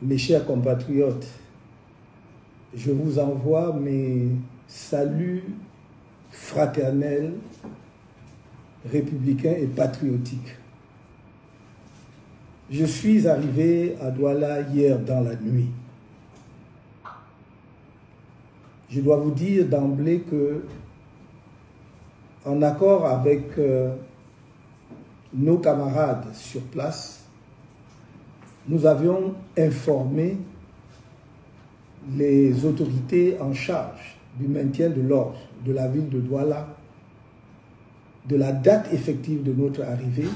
Mes chers compatriotes, je vous envoie mes saluts fraternels, républicains et patriotiques. Je suis arrivé à Douala hier dans la nuit. Je dois vous dire d'emblée que, en accord avec nos camarades sur place, nous avions informé les autorités en charge du maintien de l'ordre de la ville de Douala de la date effective de notre arrivée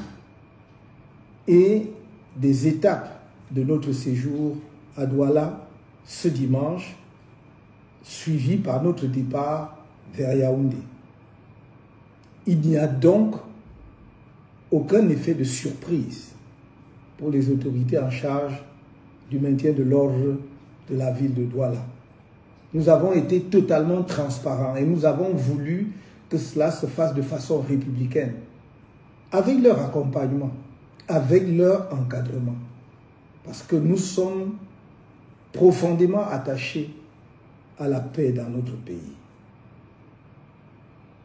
et des étapes de notre séjour à Douala ce dimanche, suivi par notre départ vers Yaoundé. Il n'y a donc aucun effet de surprise pour les autorités en charge du maintien de l'ordre de la ville de Douala. Nous avons été totalement transparents et nous avons voulu que cela se fasse de façon républicaine, avec leur accompagnement, avec leur encadrement, parce que nous sommes profondément attachés à la paix dans notre pays.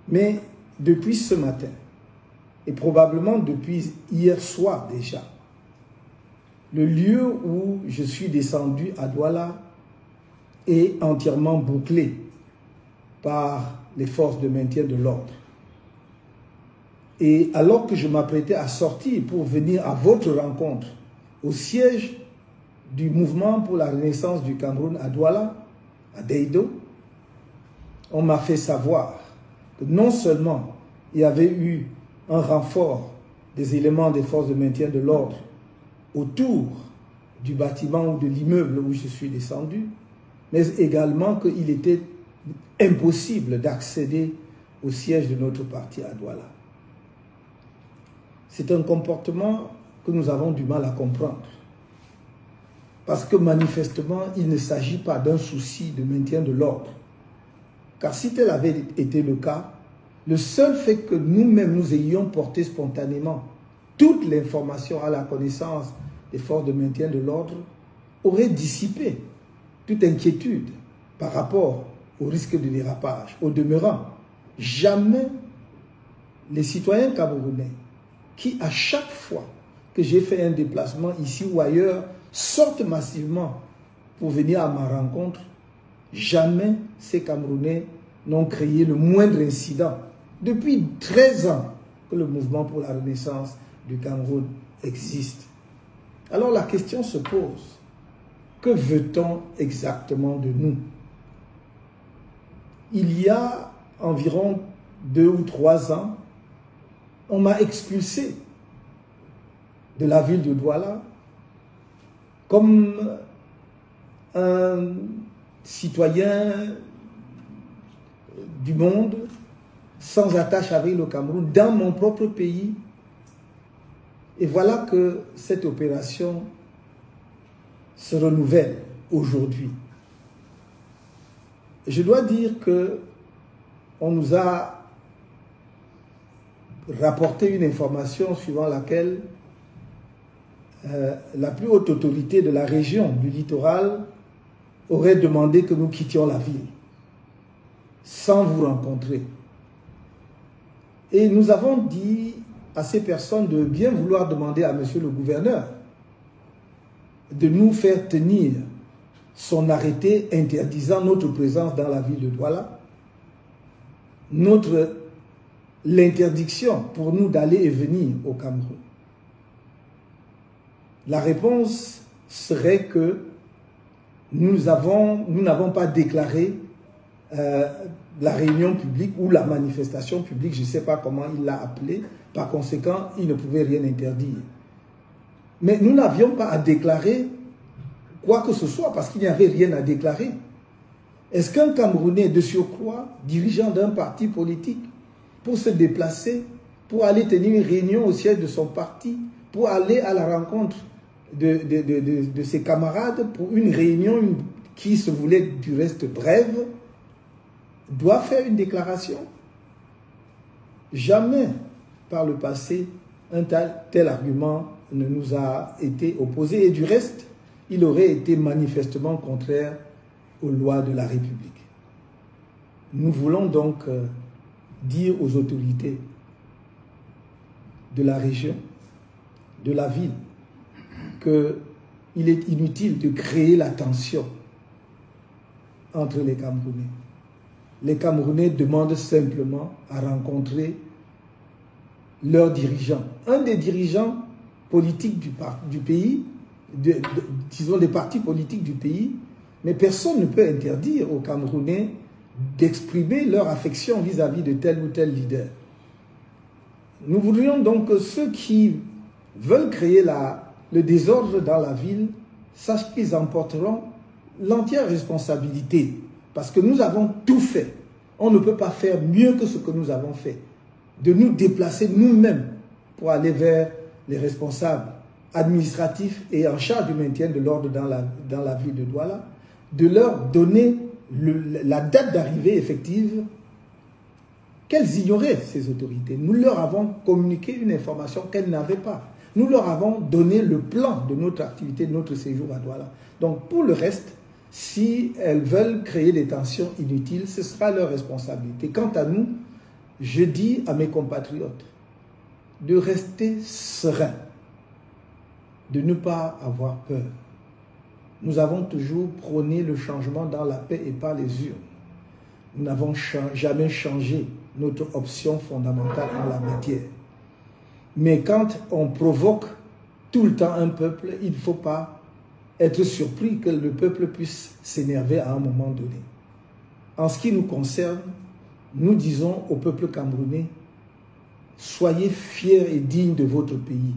Mais depuis ce matin, et probablement depuis hier soir déjà, le lieu où je suis descendu à Douala est entièrement bouclé par les forces de maintien de l'ordre. Et alors que je m'apprêtais à sortir pour venir à votre rencontre au siège du mouvement pour la renaissance du Cameroun à Douala, à Deido, on m'a fait savoir que non seulement il y avait eu un renfort des éléments des forces de maintien de l'ordre autour du bâtiment ou de l'immeuble où je suis descendu, mais également qu'il était impossible d'accéder au siège de notre parti à Douala. C'est un comportement que nous avons du mal à comprendre. Parce que manifestement, il ne s'agit pas d'un souci de maintien de l'ordre. Car si tel avait été le cas, le seul fait que nous-mêmes nous ayons porté spontanément toute l'information à la connaissance des forces de maintien de l'ordre aurait dissipé toute inquiétude par rapport au risque de dérapage. Au demeurant, jamais les citoyens camerounais qui, à chaque fois que j'ai fait un déplacement ici ou ailleurs, sortent massivement pour venir à ma rencontre, jamais ces Camerounais n'ont créé le moindre incident. Depuis 13 ans que le mouvement pour la renaissance du Cameroun existe. Alors la question se pose, que veut-on exactement de nous? Il y a environ 2 ou 3 ans, on m'a expulsé de la ville de Douala comme un citoyen du monde sans attache avec le Cameroun dans mon propre pays. Et voilà que cette opération se renouvelle aujourd'hui. Je dois dire que on nous a rapporté une information suivant laquelle la plus haute autorité de la région du littoral aurait demandé que nous quittions la ville sans vous rencontrer. Et nous avons dit à ces personnes de bien vouloir demander à monsieur le gouverneur de nous faire tenir son arrêté interdisant notre présence dans la ville de Douala, l'interdiction pour nous d'aller et venir au Cameroun. La réponse serait que nous n'avons pas déclaré la réunion publique ou la manifestation publique, je ne sais pas comment il l'a appelé, par conséquent, il ne pouvait rien interdire. Mais nous n'avions pas à déclarer quoi que ce soit, parce qu'il n'y avait rien à déclarer. Est-ce qu'un Camerounais de surcroît, dirigeant d'un parti politique, pour se déplacer, pour aller tenir une réunion au siège de son parti, pour aller à la rencontre de ses camarades, pour une réunion qui se voulait du reste brève, doit faire une déclaration? Jamais par le passé un tel argument ne nous a été opposé. Et du reste, il aurait été manifestement contraire aux lois de la République. Nous voulons donc dire aux autorités de la région, de la ville, qu'il est inutile de créer la tension entre les Camerounais. Les Camerounais demandent simplement à rencontrer leurs dirigeants. Un des dirigeants politiques du pays, disons des partis politiques du pays, mais personne ne peut interdire aux Camerounais d'exprimer leur affection vis-à-vis de tel ou tel leader. Nous voudrions donc que ceux qui veulent créer le désordre dans la ville sachent qu'ils emporteront l'entière responsabilité, parce que nous avons tout fait. On ne peut pas faire mieux que ce que nous avons fait, de nous déplacer nous-mêmes pour aller vers les responsables administratifs et en charge du maintien de l'ordre dans la ville de Douala, de leur donner la date d'arrivée effective qu'elles ignoraient, ces autorités. Nous leur avons communiqué une information qu'elles n'avaient pas. Nous leur avons donné le plan de notre activité, de notre séjour à Douala. Donc pour le reste, si elles veulent créer des tensions inutiles, ce sera leur responsabilité. Quant à nous, je dis à mes compatriotes de rester sereins, de ne pas avoir peur. Nous avons toujours prôné le changement dans la paix et par les urnes. Nous n'avons jamais changé notre option fondamentale en la matière. Mais quand on provoque tout le temps un peuple, il ne faut pas être surpris que le peuple puisse s'énerver à un moment donné. En ce qui nous concerne, nous disons au peuple camerounais, soyez fiers et dignes de votre pays.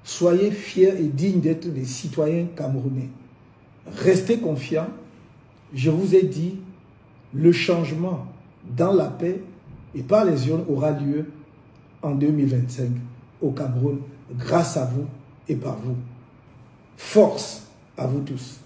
Soyez fiers et dignes d'être des citoyens camerounais. Restez confiants. Je vous ai dit, le changement dans la paix et par les urnes aura lieu en 2025 au Cameroun, grâce à vous et par vous. Force à vous tous.